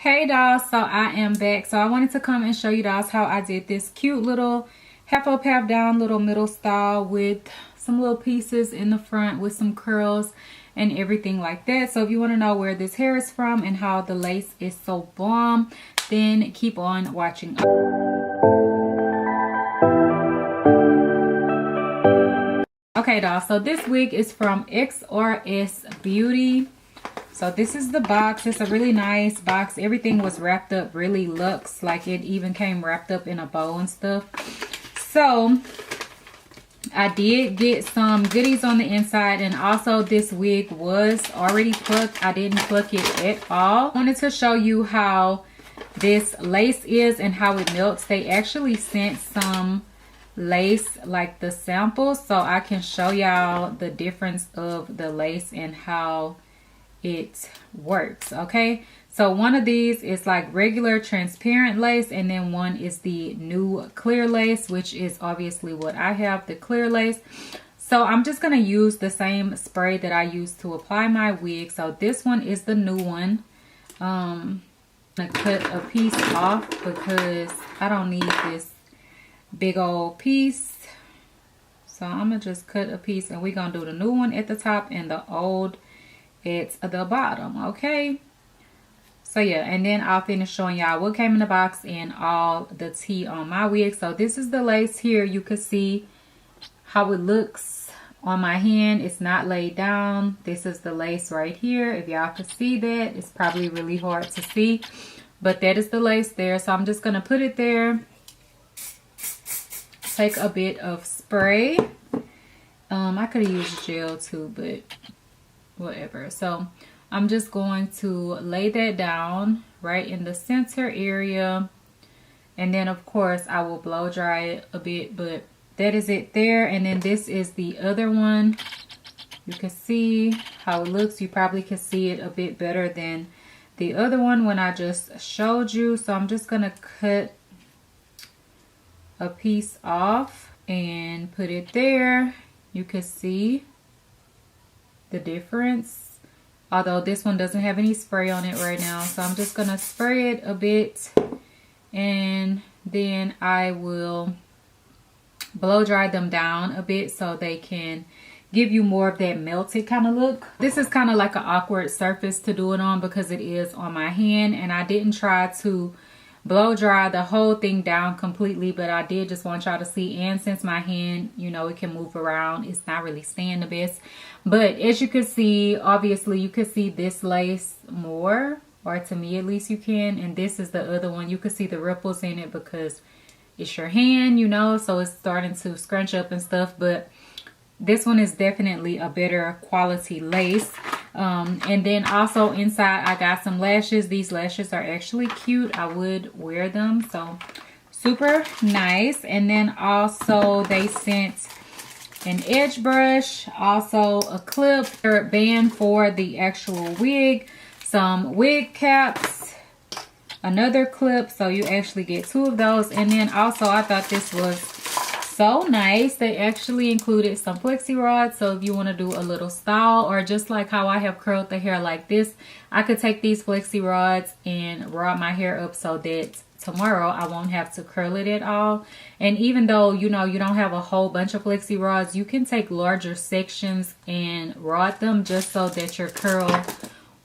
Hey dolls, so I am back. So I wanted to come and show you dolls how I did this cute little half up half down little middle style with some little pieces in the front with some curls and everything like that. So if you want to know where this hair is from and how the lace is so bomb, then keep on watching. Okay dolls, so this wig is from XrsBeauty. So this is the box. It's a really nice box. Everything was wrapped up really luxe, like it even came wrapped up in a bow and stuff. So I did get some goodies on the inside, and also this wig was already plucked. I didn't pluck it at all. I wanted to show you how this lace is and how it melts. They actually sent some lace, like the samples, so I can show y'all the difference of the lace and how it works. Okay, so one of these is like regular transparent lace, and then one is the new clear lace, which is obviously what I have, the clear lace. So I'm just going to use the same spray that I used to apply my wig. So this one is the new one. I'm gonna cut a piece off because I don't need this big old piece. So I'm gonna just cut a piece, and we're gonna do the new one at the top and the old at the bottom. Okay, so yeah, and then I'll finish showing y'all what came in the box and all the tea on my wig. So this is the lace here. You can see how it looks on my hand. It's not laid down. This is the lace right here. If y'all can see that, it's probably really hard to see, but that is the lace there. So I'm just gonna put it there, take a bit of spray. I could have used gel too, but whatever. So I'm just going to lay that down right in the center area, and then of course I will blow dry it a bit, but that is it there. And then this is the other one. You can see how it looks. You probably can see it a bit better than the other one when I just showed you. So I'm just gonna cut a piece off and put it there. You can see the difference, although this one doesn't have any spray on it right now. So I'm just gonna spray it a bit, and then I will blow dry them down a bit so they can give you more of that melted kind of look. This is kind of like an awkward surface to do it on because it is on my hand, and I didn't try to blow dry the whole thing down completely, but I did just want y'all to see. And since my hand, you know, it can move around, it's not really staying the best. But as you can see, obviously you can see this lace more, or to me at least you can, and this is the other one. You can see the ripples in it because it's your hand, you know, so it's starting to scrunch up and stuff. But this one is definitely a better quality lace. And then also inside I got some lashes. These lashes are actually cute. I would wear them, so super nice. And then also they sent an edge brush, also a clip, a band for the actual wig, some wig caps, another clip, so you actually get 2 of those. And then also I thought this was so nice, they actually included some flexi rods. So if you want to do a little style, or just like how I have curled the hair like this, I could take these flexi rods and rod my hair up so that tomorrow I won't have to curl it at all. And even though, you know, you don't have a whole bunch of flexi rods, you can take larger sections and rod them just so that your curl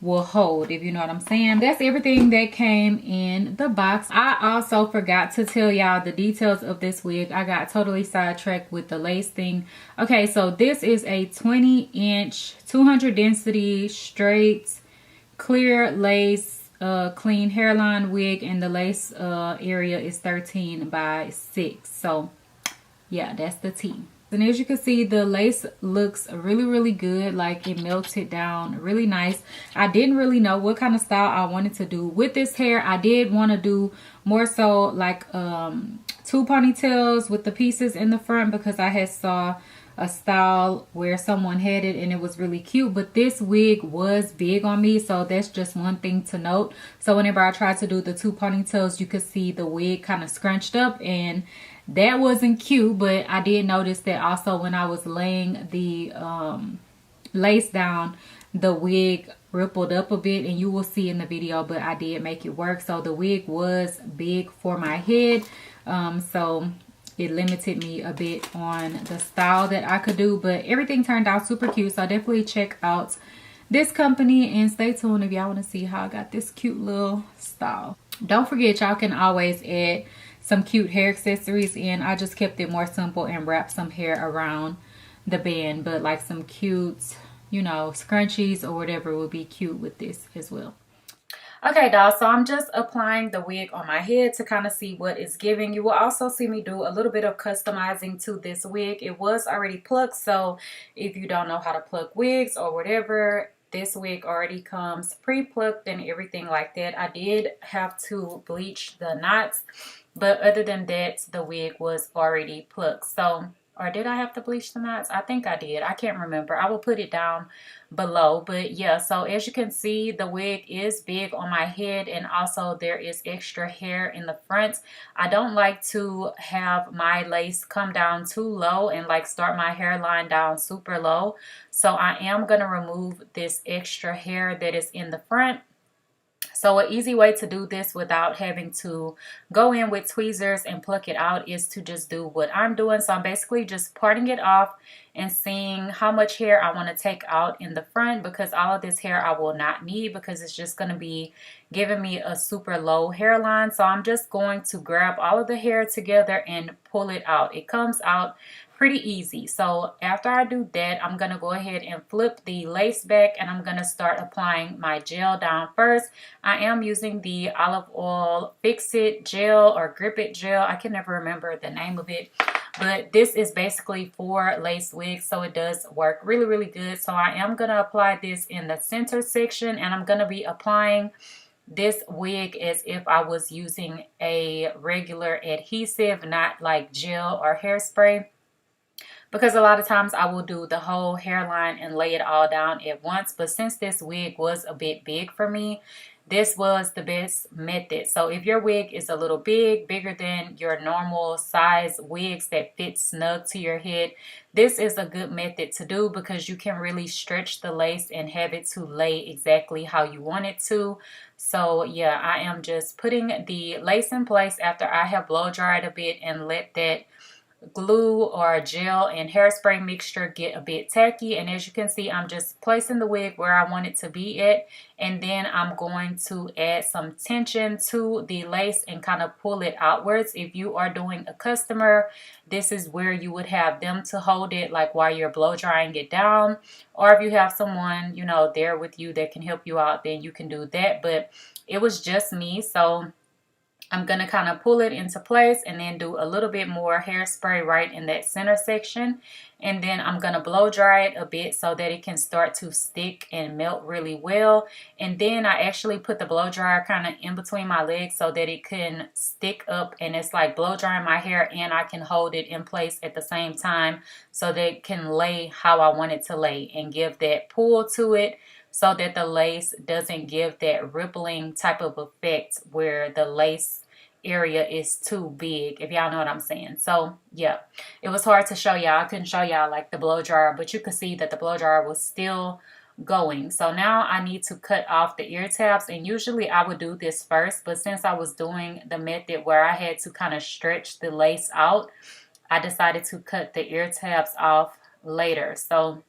will hold, if you know what I'm saying. That's everything that came in the box. I also forgot to tell y'all the details of this wig. I got totally sidetracked with the lace thing. Okay, so this is a 20-inch 200 density straight clear lace clean hairline wig, and the lace area is 13 by 6. So yeah, that's the T. And as you can see, the lace looks really good, like it melted down really nice. I didn't really know what kind of style I wanted to do with this hair. I did want to do more so like 2 ponytails with the pieces in the front, because I had saw a style where someone had it and it was really cute, but this wig was big on me, so that's just one thing to note. So whenever I tried to do the 2 ponytails, you could see the wig kind of scrunched up, and that wasn't cute. But I did notice that also when I was laying the lace down, the wig rippled up a bit, and you will see in the video, but I did make it work. So the wig was big for my head, so it limited me a bit on the style that I could do, but everything turned out super cute. So definitely check out this company and stay tuned if y'all want to see how I got this cute little style. Don't forget, y'all can always add some cute hair accessories in. I just kept it more simple and wrapped some hair around the band, but like some cute, you know, scrunchies or whatever would be cute with this as well. Okay, dolls, so I'm just applying the wig on my head to kind of see what it's giving. You will also see me do a little bit of customizing to this wig. It was already plucked, so if you don't know how to pluck wigs or whatever, this wig already comes pre-plucked and everything like that. I did have to bleach the knots, but other than that, the wig was already plucked. So, or did I have to bleach the knots? I think I did. I can't remember. I will put it down below. But yeah, so as you can see, the wig is big on my head, and also there is extra hair in the front. I don't like to have my lace come down too low and like start my hairline down super low. So I am going to remove this extra hair that is in the front. So an easy way to do this without having to go in with tweezers and pluck it out is to just do what I'm doing. So I'm basically just parting it off and seeing how much hair I want to take out in the front, because all of this hair I will not need because it's just going to be giving me a super low hairline. So I'm just going to grab all of the hair together and pull it out. It comes out pretty easy. So after I do that, I'm going to go ahead and flip the lace back, and I'm going to start applying my gel down first. I am using the olive oil Fix It gel or Grip It gel. I can never remember the name of it, but this is basically for lace wigs, so it does work really, really good. So I am going to apply this in the center section, and I'm going to be applying this wig as if I was using a regular adhesive, not like gel or hairspray. Because a lot of times I will do the whole hairline and lay it all down at once. But since this wig was a bit big for me, this was the best method. So if your wig is a little bigger than your normal size wigs that fit snug to your head, this is a good method to do because you can really stretch the lace and have it to lay exactly how you want it to. So yeah, I am just putting the lace in place after I have blow dried a bit and let that glue or gel and hairspray mixture get a bit tacky. And as you can see, I'm just placing the wig where I want it to be at, and then I'm going to add some tension to the lace and kind of pull it outwards. If you are doing a customer, this is where you would have them to hold it like while you're blow drying it down, or if you have someone, you know, there with you that can help you out, then you can do that. But it was just me, so I'm going to kind of pull it into place and then do a little bit more hairspray right in that center section. And then I'm going to blow dry it a bit so that it can start to stick and melt really well. And then I actually put the blow dryer kind of in between my legs so that it can stick up, and it's like blow drying my hair and I can hold it in place at the same time so that it can lay how I want it to lay and give that pull to it, so that the lace doesn't give that rippling type of effect where the lace area is too big, if y'all know what I'm saying. So yeah, it was hard to show y'all. I couldn't show y'all like the blow dryer, but you could see that the blow dryer was still going. So now I need to cut off the ear tabs, and usually I would do this first, but since I was doing the method where I had to kind of stretch the lace out, I decided to cut the ear tabs off later. So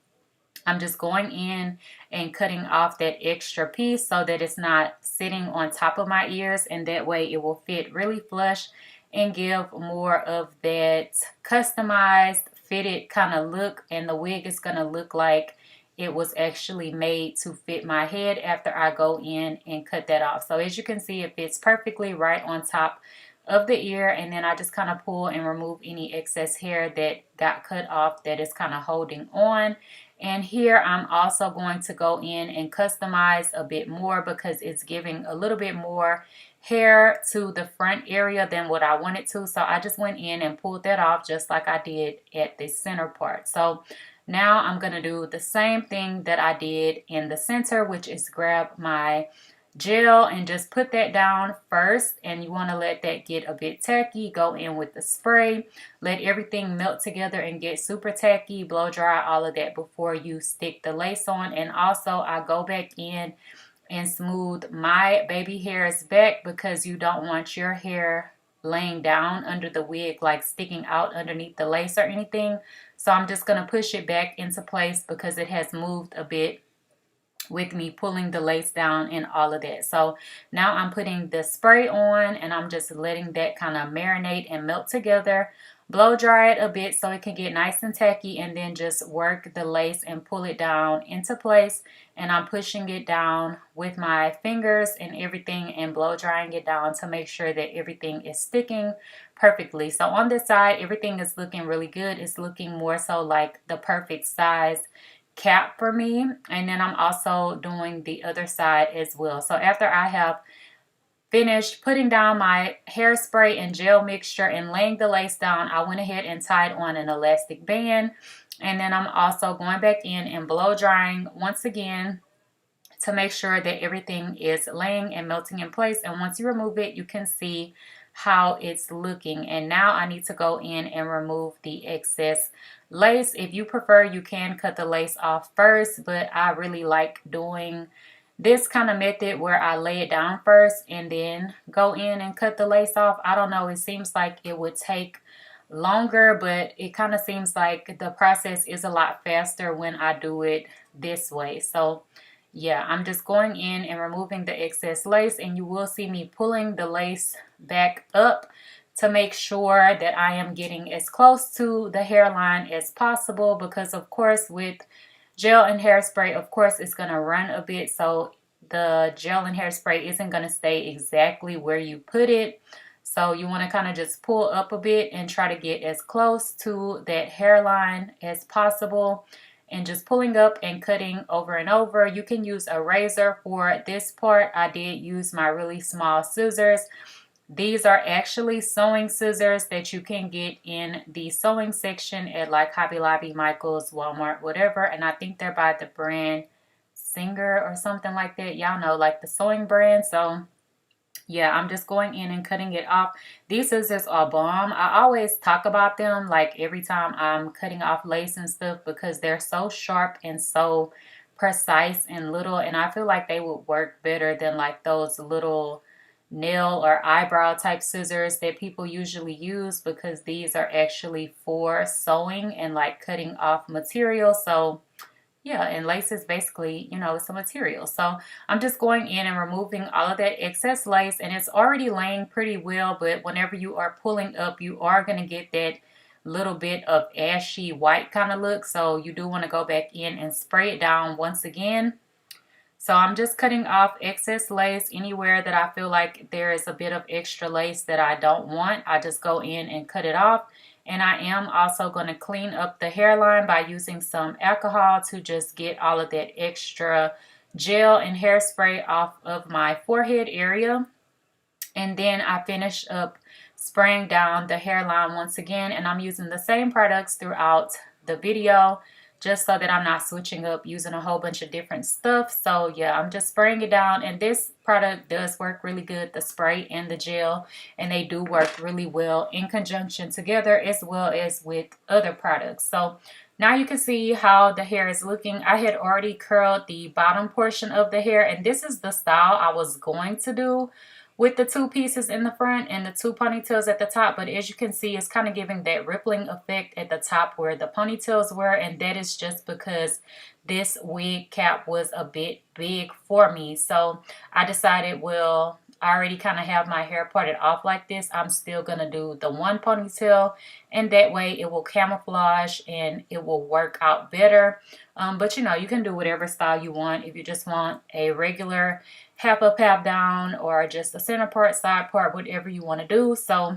I'm just going in and cutting off that extra piece so that it's not sitting on top of my ears, and that way it will fit really flush and give more of that customized fitted kind of look, and the wig is going to look like it was actually made to fit my head after I go in and cut that off. So as you can see, it fits perfectly right on top of the ear, and then I just kind of pull and remove any excess hair that got cut off that is kind of holding on. And here I'm also going to go in and customize a bit more because it's giving a little bit more hair to the front area than what I wanted to. So I just went in and pulled that off just like I did at the center part. So now I'm going to do the same thing that I did in the center, which is grab my gel and just put that down first, and you want to let that get a bit tacky. Go in with the spray, let everything melt together and get super tacky. Blow dry all of that before you stick the lace on. And also I go back in and smooth my baby hairs back, because you don't want your hair laying down under the wig, like sticking out underneath the lace or anything. So I'm just going to push it back into place because it has moved a bit with me pulling the lace down and all of that. So now I'm putting the spray on, and I'm just letting that kind of marinate and melt together. Blow dry it a bit so it can get nice and tacky, and then just work the lace and pull it down into place. And I'm pushing it down with my fingers and everything, and blow drying it down to make sure that everything is sticking perfectly. So on this side, everything is looking really good. It's looking more so like the perfect size cap for me. And then I'm also doing the other side as well. So after I have finished putting down my hairspray and gel mixture and laying the lace down, I went ahead and tied on an elastic band. And then I'm also going back in and blow drying once again to make sure that everything is laying and melting in place. And once you remove it, you can see how it's looking. And now I need to go in and remove the excess lace. If you prefer, you can cut the lace off first, but I really like doing this kind of method where I lay it down first and then go in and cut the lace off. I don't know, it seems like it would take longer, but it kind of seems like the process is a lot faster when I do it this way. So yeah, I'm just going in and removing the excess lace, and you will see me pulling the lace back up to make sure that I am getting as close to the hairline as possible, because of course with gel and hairspray, of course it's going to run a bit, so the gel and hairspray isn't going to stay exactly where you put it. So you want to kind of just pull up a bit and try to get as close to that hairline as possible, and just pulling up and cutting over and over. You can use a razor for this part. I did use my really small scissors. These are actually sewing scissors that you can get in the sewing section at like Hobby Lobby, Michael's, Walmart, whatever. And I think they're by the brand Singer or something like that. Y'all know, like the sewing brand. So yeah, I'm just going in and cutting it off. These scissors are bomb. I always talk about them like every time I'm cutting off lace and stuff, because they're so sharp and so precise and little. And I feel like they would work better than like those little nail or eyebrow type scissors that people usually use, because these are actually for sewing and like cutting off material. So yeah, and lace is basically, you know, it's a material. So I'm just going in and removing all of that excess lace, and it's already laying pretty well, but whenever you are pulling up, you are going to get that little bit of ashy white kind of look. So you do want to go back in and spray it down once again. So I'm just cutting off excess lace. Anywhere that I feel like there is a bit of extra lace that I don't want, I just go in and cut it off. And I am also going to clean up the hairline by using some alcohol to just get all of that extra gel and hairspray off of my forehead area. And then I finish up spraying down the hairline once again. And I'm using the same products throughout the video, just so that I'm not switching up using a whole bunch of different stuff. So yeah, I'm just spraying it down, and this product does work really good, the spray and the gel, and they do work really well in conjunction together as well as with other products. So now you can see how the hair is looking. I had already curled the bottom portion of the hair, and this is the style I was going to do with the two pieces in the front and the two ponytails at the top. But as you can see, it's kind of giving that rippling effect at the top where the ponytails were, and that is just because this wig cap was a bit big for me. So I decided, well, I already kind of have my hair parted off like this. I'm still going to do the one ponytail, and that way it will camouflage and it will work out better. But you know, you can do whatever style you want. If you just want a regular half up, half down, or just a center part, side part, whatever you want to do. So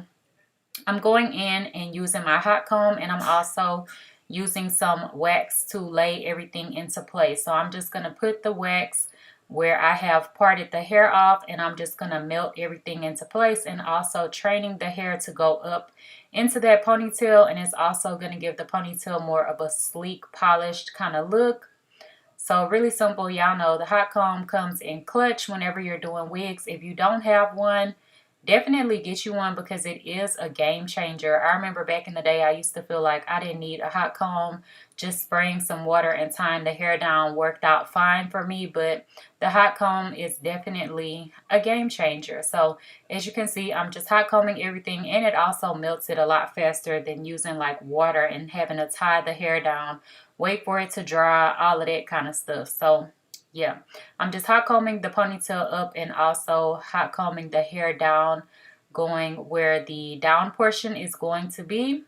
I'm going in and using my hot comb, and I'm also using some wax to lay everything into place. So I'm just going to put the wax where I have parted the hair off, and I'm just going to melt everything into place, and also training the hair to go up into that ponytail, and it's also going to give the ponytail more of a sleek, polished kind of look. So really simple. Y'all know the hot comb comes in clutch whenever you're doing wigs. If you don't have one, definitely get you one because it is a game changer. I remember back in the day I used to feel like I didn't need a hot comb. Just spraying some water and tying the hair down worked out fine for me, but the hot comb is definitely a game changer. So as you can see, I'm just hot combing everything, and it also melts it a lot faster than using like water and having to tie the hair down, wait for it to dry, all of that kind of stuff. So yeah, I'm just hot combing the ponytail up and also hot combing the hair down, going where the down portion is going to be.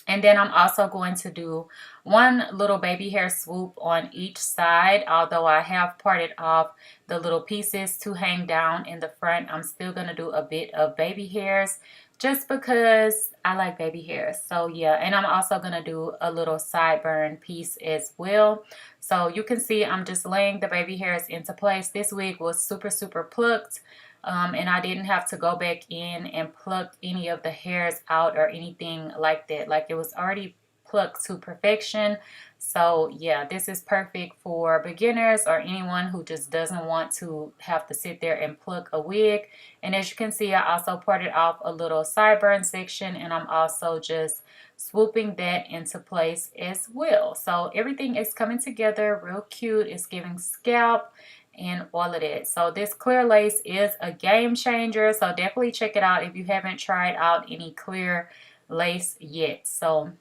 And then I'm also going to do one little baby hair swoop on each side. Although I have parted off the little pieces to hang down in the front, I'm still going to do a bit of baby hairs just because I like baby hairs. So yeah, and I'm also going to do a little sideburn piece as well. So you can see I'm just laying the baby hairs into place. This wig was super plucked. And I didn't have to go back in and pluck any of the hairs out or anything like that. Like, it was already plucked to perfection. So yeah, this is perfect for beginners or anyone who just doesn't want to have to sit there and pluck a wig. And as you can see, I also parted off a little sideburn section, and I'm also just swooping that into place as well. So everything is coming together real cute. It's giving scalp and all of that. So this clear lace is a game changer, so definitely check it out if you haven't tried out any clear lace yet. So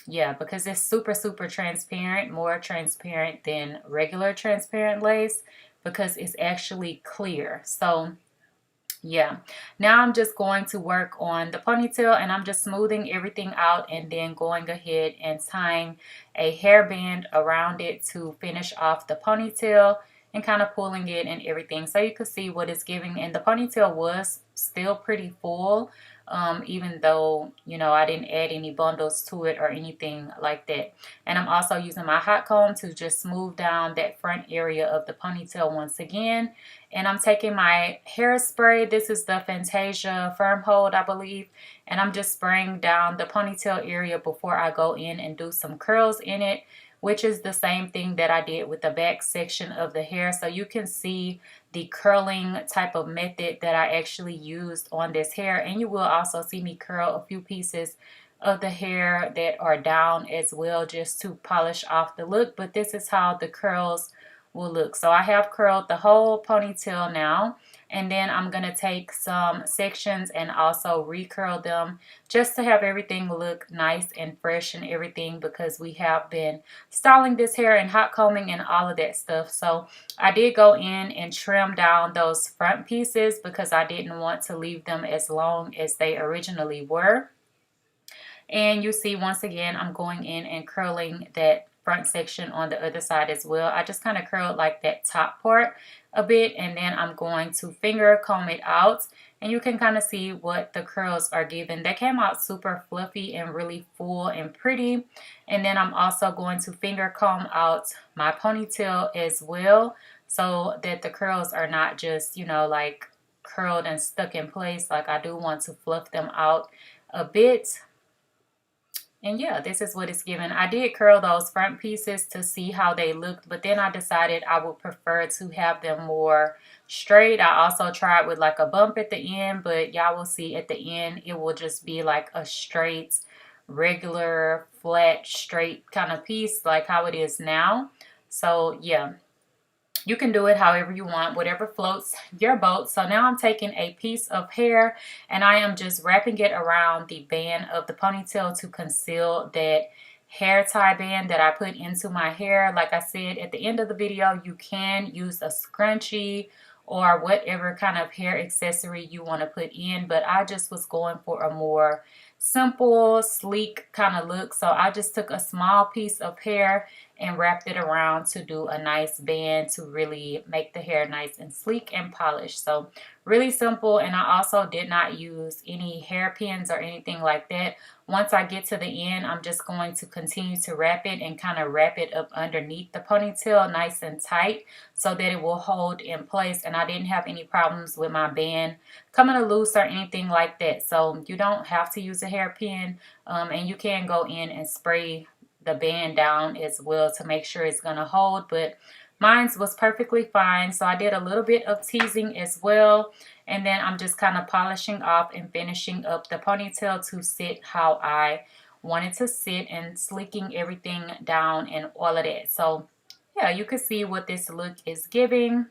yeah, because it's super transparent, more transparent than regular transparent lace because it's actually clear. So yeah, now I'm just going to work on the ponytail, and I'm just smoothing everything out and then going ahead and tying a hairband around it to finish off the ponytail and kind of pulling it and everything, so you can see what it's giving. And the ponytail was still pretty full, even though, you know, I didn't add any bundles to it or anything like that. And I'm also using my hot comb to just smooth down that front area of the ponytail once again. And I'm taking my hairspray. This is the Fantasia Firm Hold, I believe. And I'm just spraying down the ponytail area before I go in and do some curls in it, which is the same thing that I did with the back section of the hair. So you can see the curling type of method that I actually used on this hair. And you will also see me curl a few pieces of the hair that are down as well, just to polish off the look. But this is how the curls will look. So I have curled the whole ponytail now, and then I'm going to take some sections and also recurl them just to have everything look nice and fresh and everything, because we have been styling this hair and hot combing and all of that stuff. So I did go in and trim down those front pieces because I didn't want to leave them as long as they originally were. And you see, once again, I'm going in and curling that front section on the other side as well. I just kind of curled like that top part a bit, and then I'm going to finger comb it out, and you can kind of see what the curls are giving. They came out super fluffy and really full and pretty. And then I'm also going to finger comb out my ponytail as well, so that the curls are not just, you know, like curled and stuck in place. Like, I do want to fluff them out a bit. And yeah, this is what it's given. I did curl those front pieces to see how they looked, but then I decided I would prefer to have them more straight. I also tried with like a bump at the end, but y'all will see at the end it will just be like a straight, regular, flat, straight kind of piece, like how it is now. So yeah, you can do it however you want, whatever floats your boat. So now I'm taking a piece of hair and I am just wrapping it around the band of the ponytail to conceal that hair tie band that I put into my hair. Like I said at the end of the video, you can use a scrunchie or whatever kind of hair accessory you want to put in, but I just was going for a more simple, sleek kind of look. So I just took a small piece of hair and wrapped it around to do a nice band to really make the hair nice and sleek and polished. So really simple. And I also did not use any hairpins or anything like that. Once I get to the end, I'm just going to continue to wrap it and kind of wrap it up underneath the ponytail nice and tight so that it will hold in place. And I didn't have any problems with my band coming loose or anything like that. So you don't have to use a hairpin, and you can go in and spray the band down as well to make sure it's gonna hold, but mine was perfectly fine. So I did a little bit of teasing as well, and then I'm just kind of polishing off and finishing up the ponytail to sit how I wanted to sit and sleeking everything down and all of that. So yeah, you can see what this look is giving.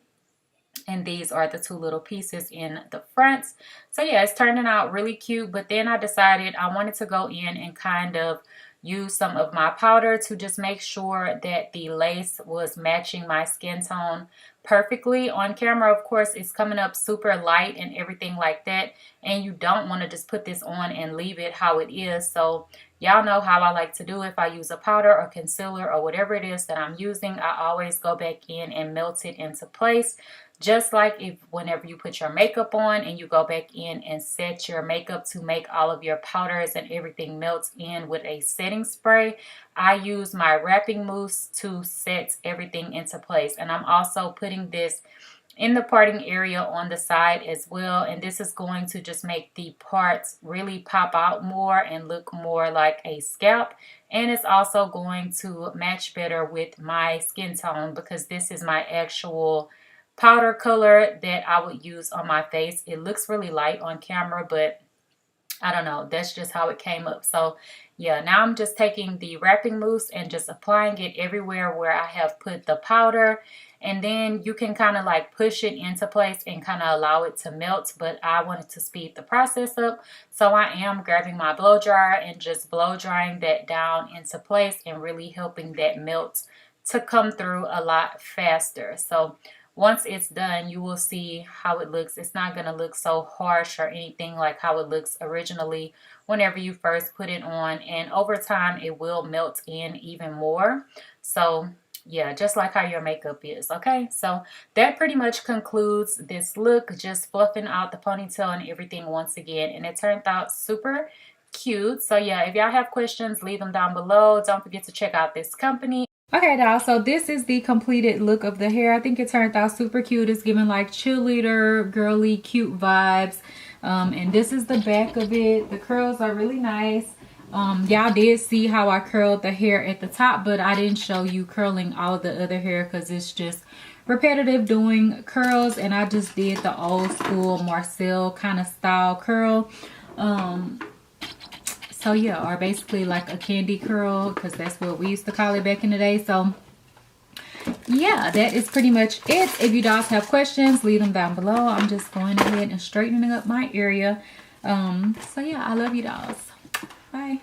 And these are the two little pieces in the front. So yeah, it's turning out really cute. But then I decided I wanted to go in and kind of use some of my powder to just make sure that the lace was matching my skin tone perfectly. On camera, of course, it's coming up super light and everything like that, and you don't want to just put this on and leave it how it is. So y'all know how I like to do. If I use a powder or concealer or whatever it is that I'm using, I always go back in and melt it into place. Just like whenever you put your makeup on and you go back in and set your makeup to make all of your powders and everything melts in with a setting spray, I use my wrapping mousse to set everything into place. And I'm also putting this in the parting area on the side as well, and this is going to just make the parts really pop out more and look more like a scalp. And it's also going to match better with my skin tone because this is my actual powder color that I would use on my face. It looks really light on camera, but I don't know, that's just how it came up. So yeah, now I'm just taking the wrapping mousse and just applying it everywhere where I have put the powder, and then you can kind of like push it into place and kind of allow it to melt. But I wanted to speed the process up, so I am grabbing my blow dryer and just blow drying that down into place and really helping that melt to come through a lot faster. So once it's done, you will see how it looks. It's not going to look so harsh or anything like how it looks originally whenever you first put it on. And over time, it will melt in even more. So yeah, just like how your makeup is. Okay, so that pretty much concludes this look. Just fluffing out the ponytail and everything once again. And it turned out super cute. So yeah, if y'all have questions, leave them down below. Don't forget to check out this company. Okay, y'all, so this is the completed look of the hair. I think it turned out super cute. It's giving like cheerleader, girly, cute vibes. And this is the back of it. The curls are really nice. Y'all did see how I curled the hair at the top, but I didn't show you curling all of the other hair because it's just repetitive doing curls. And I just did the old school Marcel kind of style curl. So yeah, or basically like a candy curl, because that's what we used to call it back in the day. So yeah, that is pretty much it. If you guys have questions, leave them down below. I'm just going ahead and straightening up my area. So yeah, I love you guys. Bye.